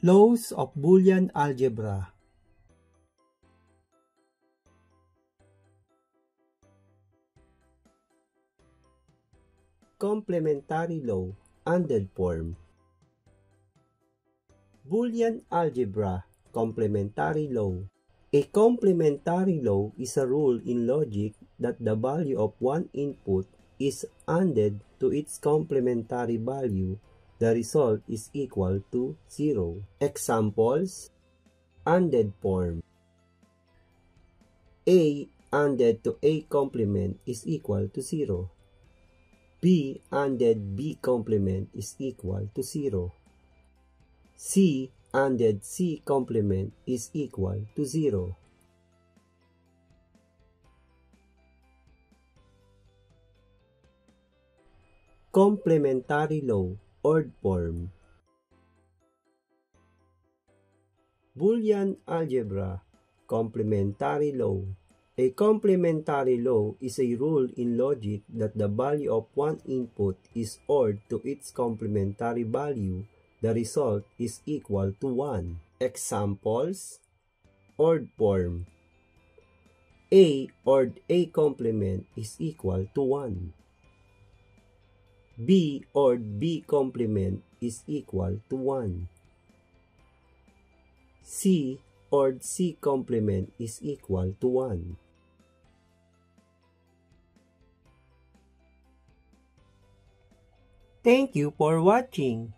Laws of Boolean algebra. Complementary law, ANDed form. Boolean algebra, complementary law. A complementary law is a rule in logic that the value of one input is ANDed to its complementary value. The result is equal to 0. Examples: ANDed form. A ANDed to A complement is equal to 0. B ANDed B complement is equal to 0. C ANDed C complement is equal to 0. Complementary law, OR form. Boolean algebra, complementary law. A complementary law is a rule in logic that the value of one input is ORed to its complementary value. The result is equal to 1. Examples: ORed form. A ORed A complement is equal to 1. B ORed B complement is equal to 1. C ORed C complement is equal to 1. Thank you for watching.